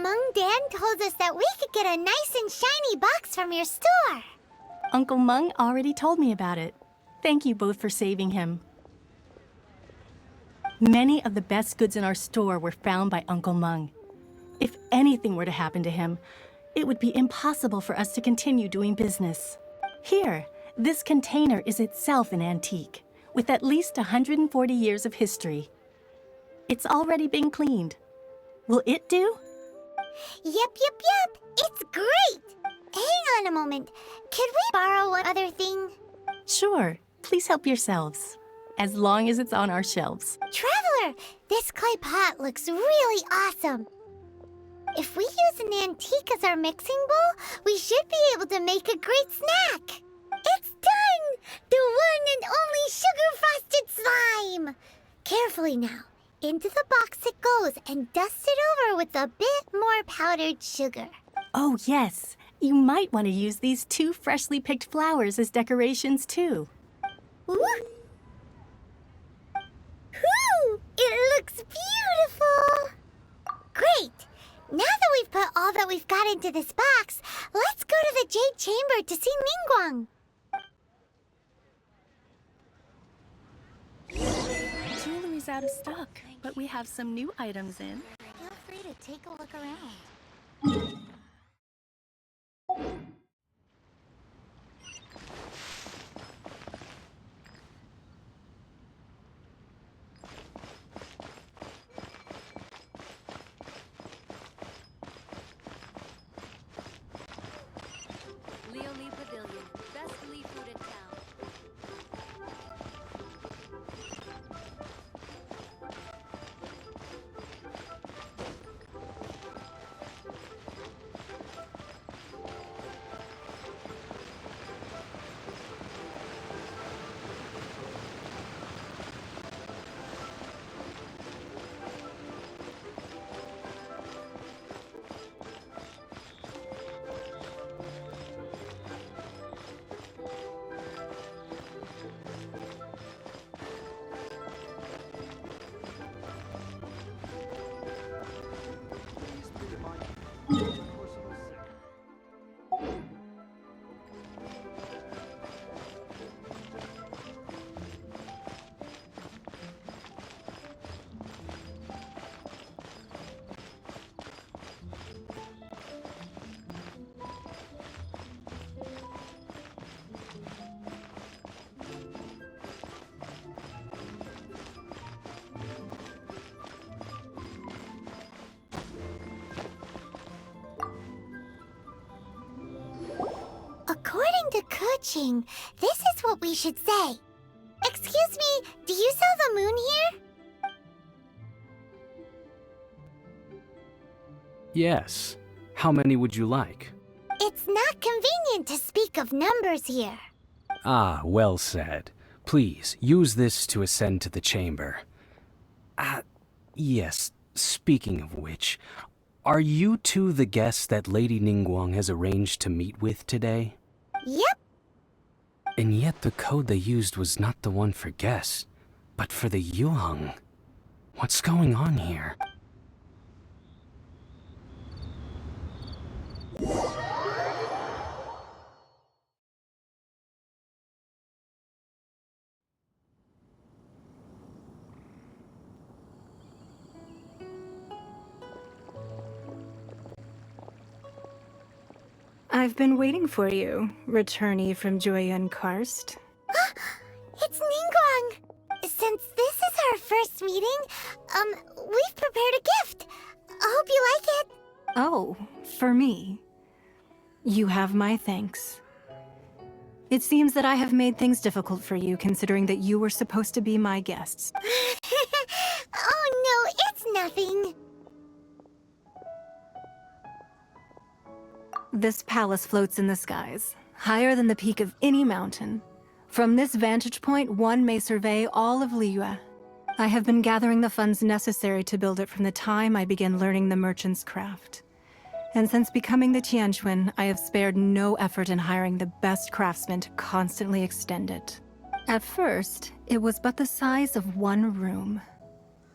Mung Dan told us that we could get a nice and shiny box from your store. Uncle Mung already told me about it. Thank you both for saving him. Many of the best goods in our store were found by Uncle Mung. If anything were to happen to him, it would be impossible for us to continue doing business. Here, this container is itself an antique, with at least 140 years of history. It's already been cleaned. Will it do? Yep. It's great! Hang on a moment. Could we borrow one other thing? Sure. Please help yourselves. As long as it's on our shelves. Traveler, this clay pot looks really awesome. If we use an antique as our mixing bowl, we should be able to make a great snack. It's done! The one and only sugar-frosted slime! Carefully now. Into the box it goes and dust it over with a bit more powdered sugar. Oh, yes. You might want to use these 2 freshly picked flowers as decorations, too. Ooh! It looks beautiful! Great! Now that we've put all that we've got into this box, let's go to the Jade Chamber to see Ningguang. Jewelry's out of stock, but we have some new items in. Feel free to take a look around. Leonie Pavilion, best Lee food in town. According to Kuching, this is what we should say. Excuse me, do you sell the moon here? Yes. How many would you like? It's not convenient to speak of numbers here. Ah, well said. Please, use this to ascend to the chamber. Yes, speaking of which, are you two the guests that Lady Ningguang has arranged to meet with today? Yep. And yet the code they used was not the one for guests, but for the Yuheng. What's going on here? I've been waiting for you, returnee from Joyun Karst. It's Ningguang! Since this is our first meeting, we've prepared a gift. I hope you like it. Oh, for me. You have my thanks. It seems that I have made things difficult for you, considering that you were supposed to be my guests. Oh no, it's nothing. This palace floats in the skies, higher than the peak of any mountain. From this vantage point, one may survey all of Liyue. I have been gathering the funds necessary to build it from the time I began learning the merchant's craft. And since becoming the Tianquan, I have spared no effort in hiring the best craftsmen to constantly extend it. At first, it was but the size of one room.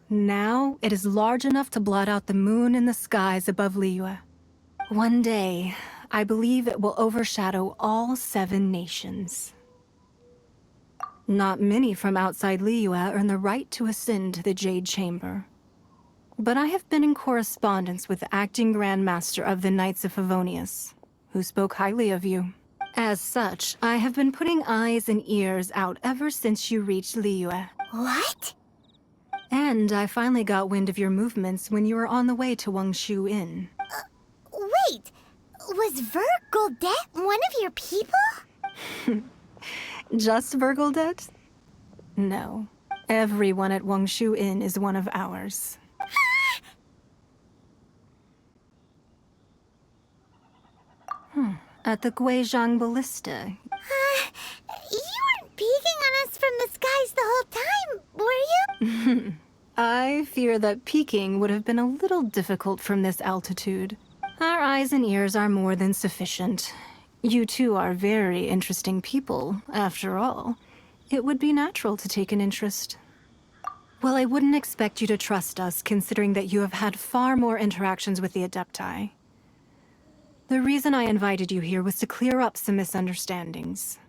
Now it is large enough to blot out the moon in the skies above Liyue. One day, I believe it will overshadow all 7 nations. Not many from outside Liyue earn the right to ascend to the Jade Chamber. But I have been in correspondence with the acting Grand Master of the Knights of Favonius, who spoke highly of you. As such, I have been putting eyes and ears out ever since you reached Liyue. What? And I finally got wind of your movements when you were on the way to Wangshu Inn. Wait, was Vergoldet one of your people? Just Vergoldet? No. Everyone at Wangshu Inn is one of ours. At the Guizhang Ballista. You weren't peeking on us from the skies the whole time, were you? I fear that peeking would have been a little difficult from this altitude. Our eyes and ears are more than sufficient. You two are very interesting people, after all. It would be natural to take an interest. Well, I wouldn't expect you to trust us, considering that you have had far more interactions with the Adepti. The reason I invited you here was to clear up some misunderstandings.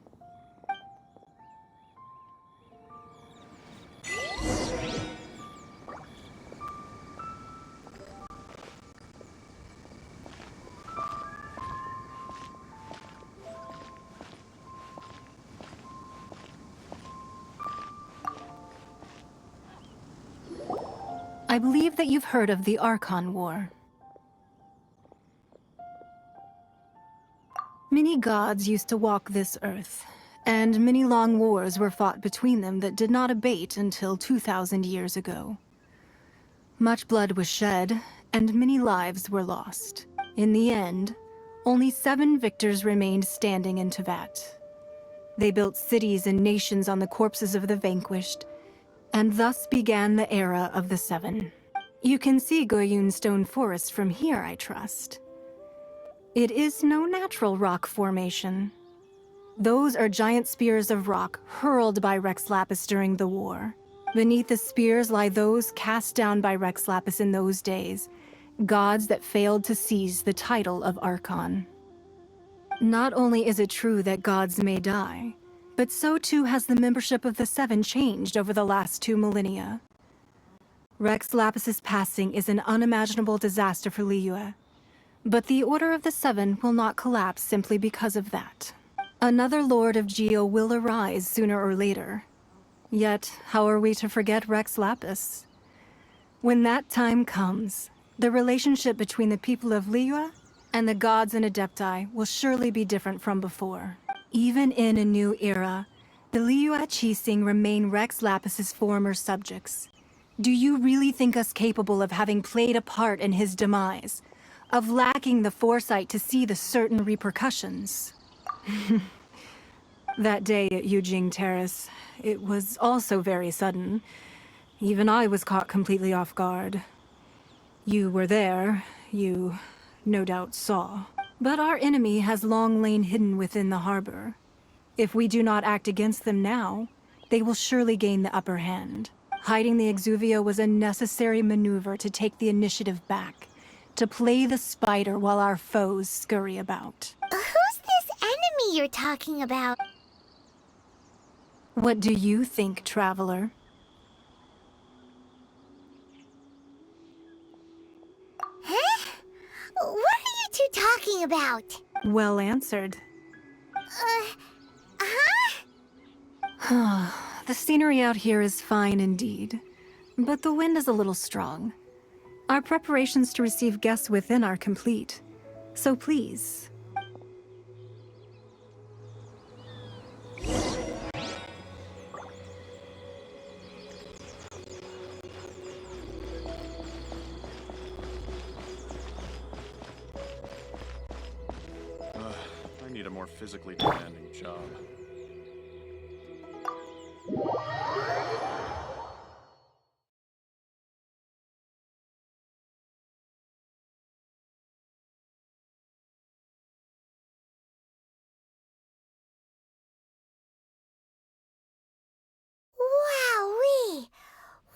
I believe that you've heard of the Archon War. Many gods used to walk this earth, and many long wars were fought between them that did not abate until 2,000 years ago. Much blood was shed, and many lives were lost. In the end, only 7 victors remained standing in Teyvat. They built cities and nations on the corpses of the vanquished, and thus began the era of the 7. You can see Goyun Stone Forest from here, I trust. It is no natural rock formation. Those are giant spears of rock hurled by Rex Lapis during the war. Beneath the spears lie those cast down by Rex Lapis in those days, gods that failed to seize the title of Archon. Not only is it true that gods may die, but so too has the membership of the 7 changed over the last 2 millennia. Rex Lapis's passing is an unimaginable disaster for Liyue, but the Order of the 7 will not collapse simply because of that. Another Lord of Geo will arise sooner or later. Yet, how are we to forget Rex Lapis? When that time comes, the relationship between the people of Liyue and the gods and Adepti will surely be different from before. Even in a new era, the Liyue Qixing remain Rex Lapis's former subjects. Do you really think us capable of having played a part in his demise? Of lacking the foresight to see the certain repercussions? That day at Yujing Terrace, it was also very sudden. Even I was caught completely off guard. You were there, you no doubt saw. But our enemy has long lain hidden within the harbor. If we do not act against them now, they will surely gain the upper hand. Hiding the Exuvia was a necessary maneuver to take the initiative back, to play the spider while our foes scurry about. Who's this enemy you're talking about? What do you think, traveler? Huh? What are you two talking about? Well answered. Huh? The scenery out here is fine indeed, but the wind is a little strong. Our preparations to receive guests within are complete, so please. I need a more physically demanding job. Wowee!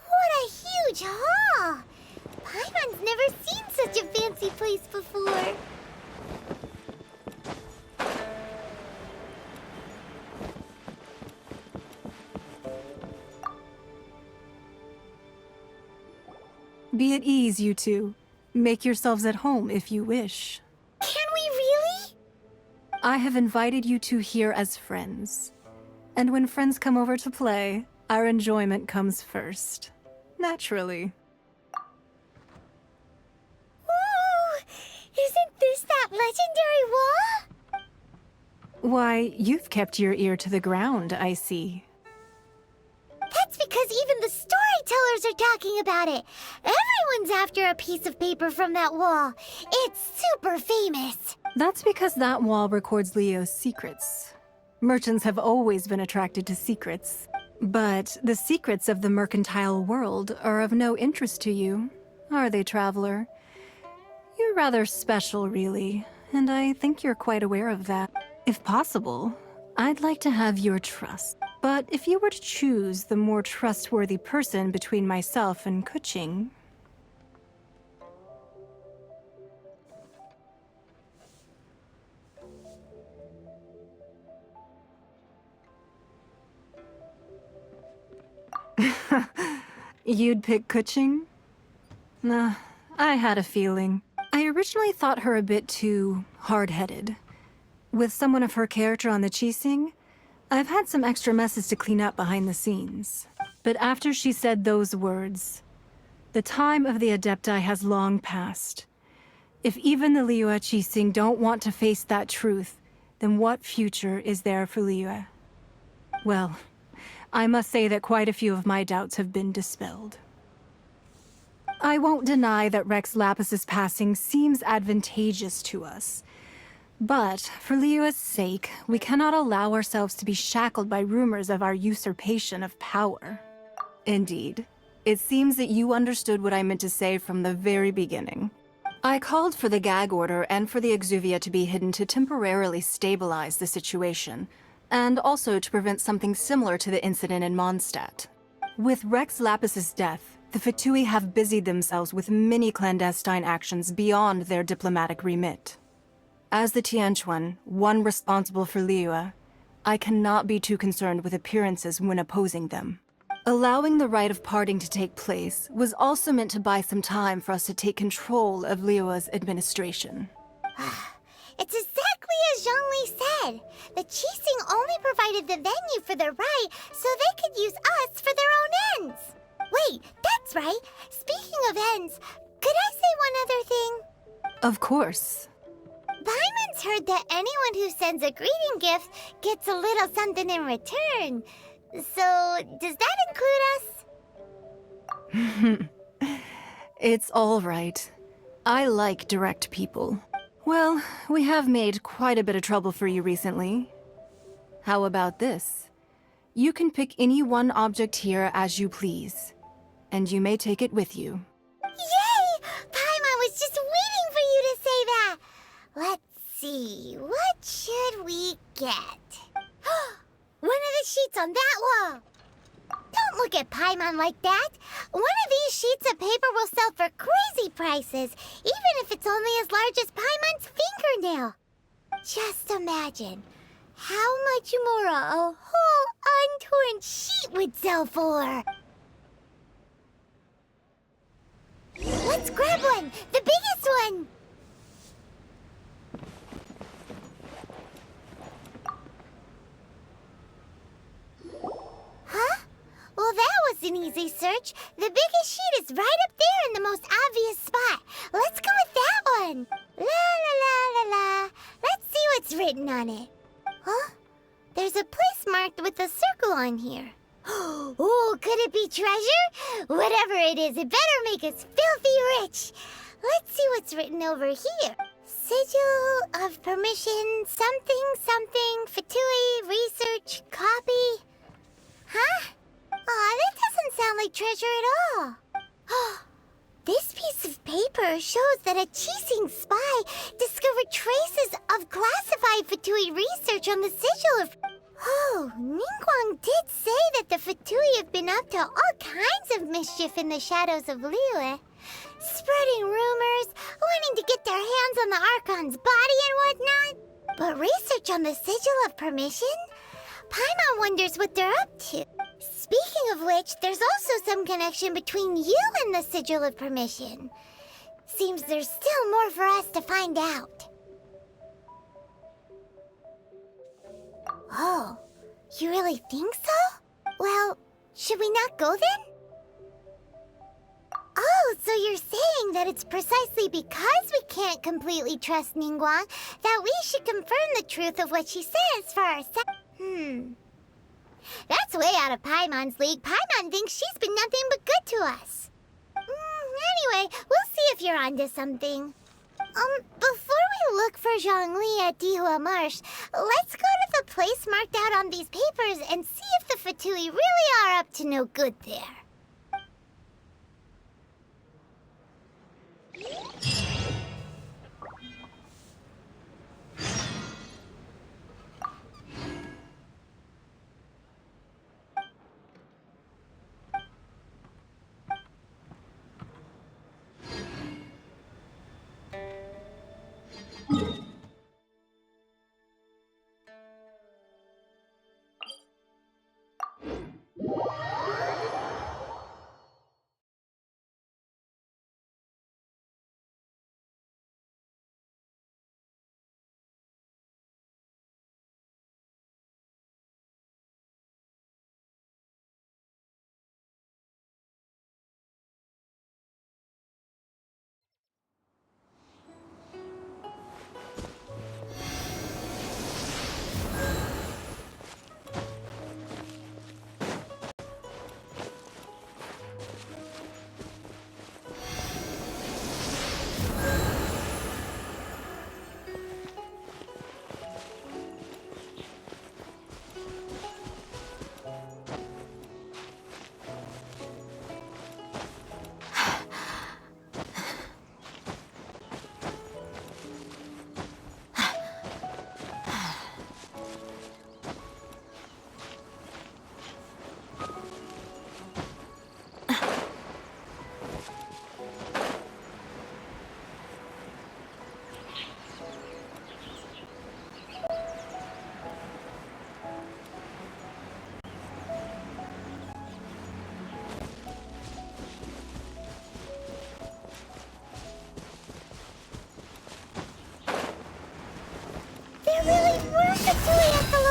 What a huge hall! Paimon's never seen such a fancy place before. Be at ease, you two. Make yourselves at home if you wish. Can we really? I have invited you two here as friends. And when friends come over to play, our enjoyment comes first. Naturally. Ooh! Isn't this that legendary wall? Why, you've kept your ear to the ground, I see. That's because even the storytellers are talking about it. Everyone's after a piece of paper from that wall. It's super famous. That's because that wall records Leo's secrets. Merchants have always been attracted to secrets. But the secrets of the mercantile world are of no interest to you, are they, traveler? You're rather special, really, and I think you're quite aware of that. If possible, I'd like to have your trust. But if you were to choose the more trustworthy person between myself and Kuching... You'd pick Kuching? Nah, I had a feeling. I originally thought her a bit too hard-headed. With someone of her character on the Qixing, I've had some extra messes to clean up behind the scenes. But after she said those words, the time of the Adepti has long passed. If even the Liyue Qixing don't want to face that truth, then what future is there for Liyue? Well, I must say that quite a few of my doubts have been dispelled. I won't deny that Rex Lapis's passing seems advantageous to us. But, for Liyue's sake, we cannot allow ourselves to be shackled by rumors of our usurpation of power. Indeed. It seems that you understood what I meant to say from the very beginning. I called for the gag order and for the Exuvia to be hidden to temporarily stabilize the situation, and also to prevent something similar to the incident in Mondstadt. With Rex Lapis's death, the Fatui have busied themselves with many clandestine actions beyond their diplomatic remit. As the Tianquan, one responsible for Liyue, I cannot be too concerned with appearances when opposing them. Allowing the rite of parting to take place was also meant to buy some time for us to take control of Liyue's administration. It's exactly as Zhongli said. The Qixing only provided the venue for their rite so they could use us for their own ends. Wait, that's right. Speaking of ends, could I say one other thing? Of course. Paimon's heard that anyone who sends a greeting gift gets a little something in return. So, does that include us? It's all right. I like direct people. Well, we have made quite a bit of trouble for you recently. How about this? You can pick any one object here as you please, and you may take it with you. Yay! Paimon was just waiting for you to say that! Let's see, what should we get? One of the sheets on that wall! Don't look at Paimon like that! One of these sheets of paper will sell for crazy prices, even if it's only as large as Paimon's fingernail. Just imagine how much more a whole untorn sheet would sell for. Let's grab one! The biggest one! Huh? Well, that was an easy search. The biggest sheet is right up there in the most obvious spot. Let's go with that one. La la la la la. Let's see what's written on it. Huh? There's a place marked with a circle on here. Oh, could it be treasure? Whatever it is, it better make us filthy rich. Let's see what's written over here. Sigil of permission, something, something, Fatui, research, copy. Huh? Aw, that doesn't sound like treasure at all. This piece of paper shows that a Qixing spy discovered traces of classified Fatui research on the sigil of... Oh, Ningguang did say that the Fatui have been up to all kinds of mischief in the shadows of Liyue. Spreading rumors, wanting to get their hands on the Archon's body and whatnot. But research on the Sigil of Permission? Paimon wonders what they're up to. Speaking of which, there's also some connection between you and the Sigil of Permission. Seems there's still more for us to find out. Oh, you really think so? Well, should we not go then? Oh, so you're saying that it's precisely because we can't completely trust Ningguang that we should confirm the truth of what she says for ourselves. That's way out of Paimon's league. Paimon thinks she's been nothing but good to us. Anyway, we'll see if you're onto something. Before we look for Zhongli at Dihua Marsh, let's go to the place marked out on these papers and see if the Fatui really are up to no good there.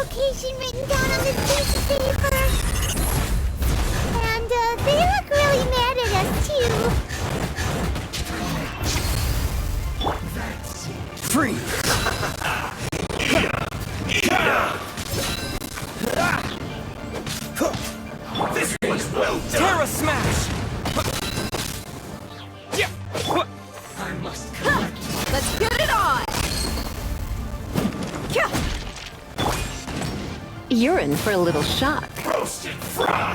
Location written down on this piece of paper. And, they look really mad at us, too. Free! This one's well done! Terra Smash! I must collect. Let's get it on! You're in for a little shock. Roast and fry!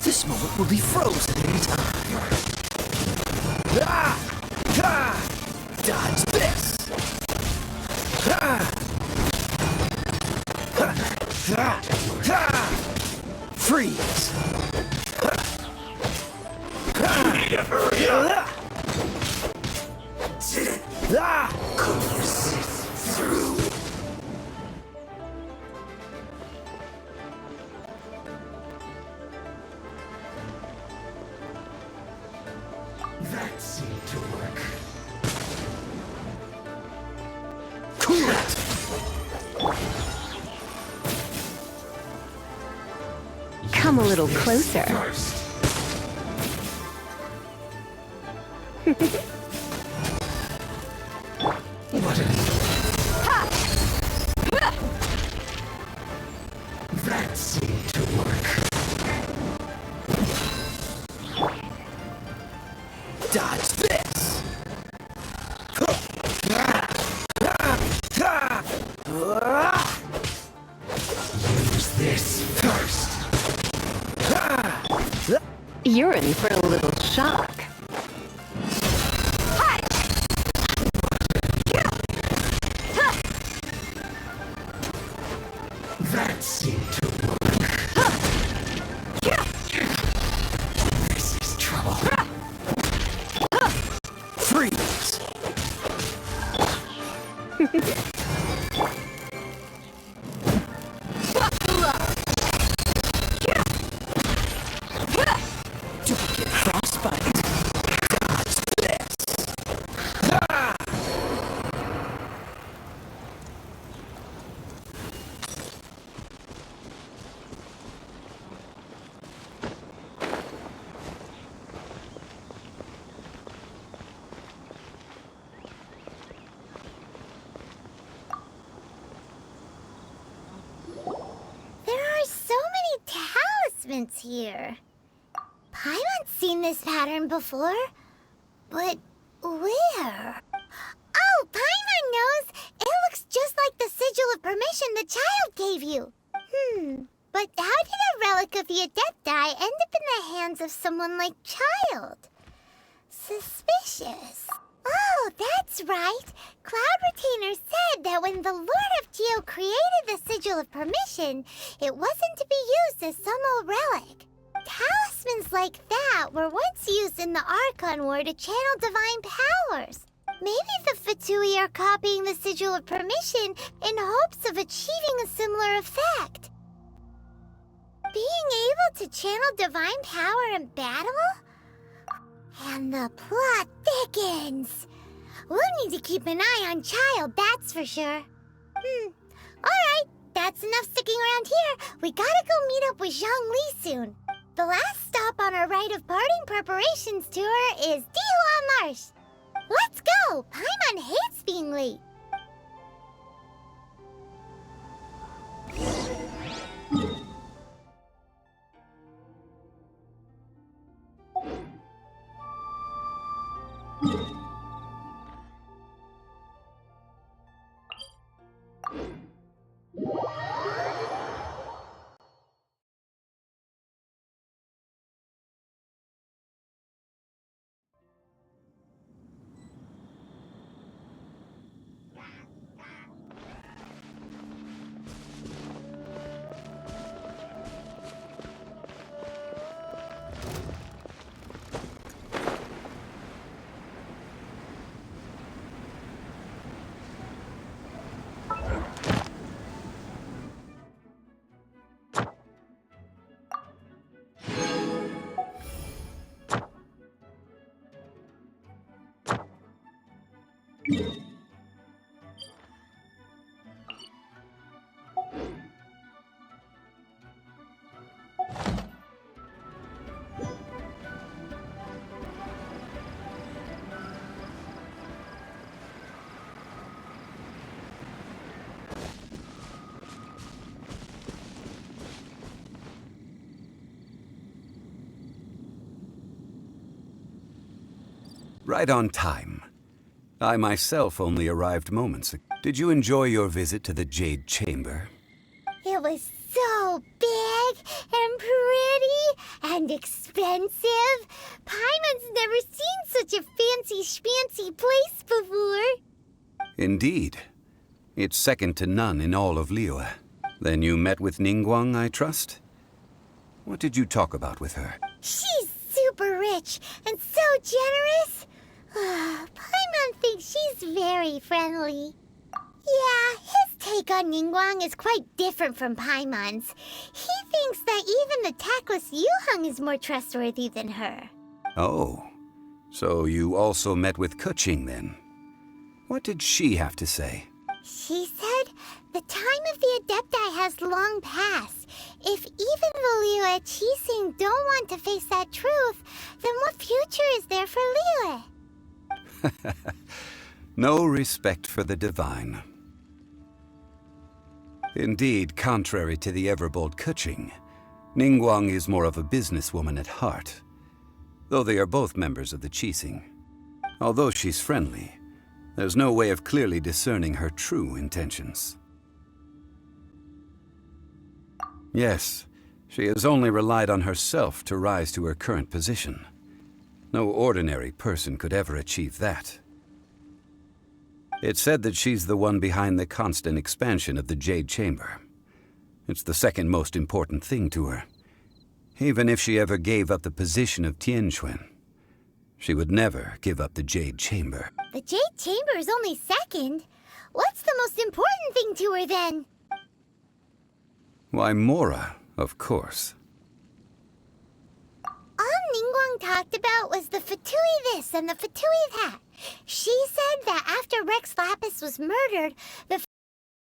This moment will be frozen in time. Dodge this! Freeze! Hurry up! Could you sit through? That seemed to work. Cool it! Come a little closer. First. What that seemed to work. Dodge this! Use this first. You're in for a little shock. There are so many talismans here. Paimon's seen this pattern before, but where? Oh, Paimon knows! It looks just like the sigil of permission the child gave you. But how did a relic of the Adepti end up in the hands of someone like Child? Suspicious. Oh, that's right. Cloud Retainer said that when the Lord of Geo created the Sigil of Permission, it wasn't to be used as some old relic. Talismans like that were once used in the Archon War to channel divine powers. Maybe the Fatui are copying the Sigil of Permission in hopes of achieving a similar effect. Being able to channel divine power in battle? And the plot thickens. We'll need to keep an eye on Child, that's for sure. Alright, that's enough sticking around here. We gotta go meet up with Zhang Li soon. The last stop on our rite of parting preparations tour is Dihua Marsh. Let's go! Paimon hates being late. Right on time. I myself only arrived moments ago. Did you enjoy your visit to the Jade Chamber? It was so big and pretty and expensive. Paimon's never seen such a fancy schmancy place before. Indeed. It's second to none in all of Liyue. Then you met with Ningguang, I trust? What did you talk about with her? She's super rich and so generous. Paimon thinks she's very friendly. Yeah, his take on Ningguang is quite different from Paimon's. He thinks that even the tactless Yuheng is more trustworthy than her. Oh, so you also met with Keqing then? What did she have to say? She said the time of the Adepti has long passed. If even the Liyue Qixing don't want to face that truth, then what future is there for Liyue? No respect for the divine. Indeed, contrary to the ever-bold Keqing, Ningguang is more of a businesswoman at heart, though they are both members of the Qixing. Although she's friendly, there's no way of clearly discerning her true intentions. Yes, she has only relied on herself to rise to her current position. No ordinary person could ever achieve that. It's said that she's the one behind the constant expansion of the Jade Chamber. It's the second most important thing to her. Even if she ever gave up the position of Tianquan, she would never give up the Jade Chamber. The Jade Chamber is only second. What's the most important thing to her then? Why, Mora, of course. All Ningguang talked about was the Fatui this and the Fatui that. She said that after Rex Lapis was murdered, the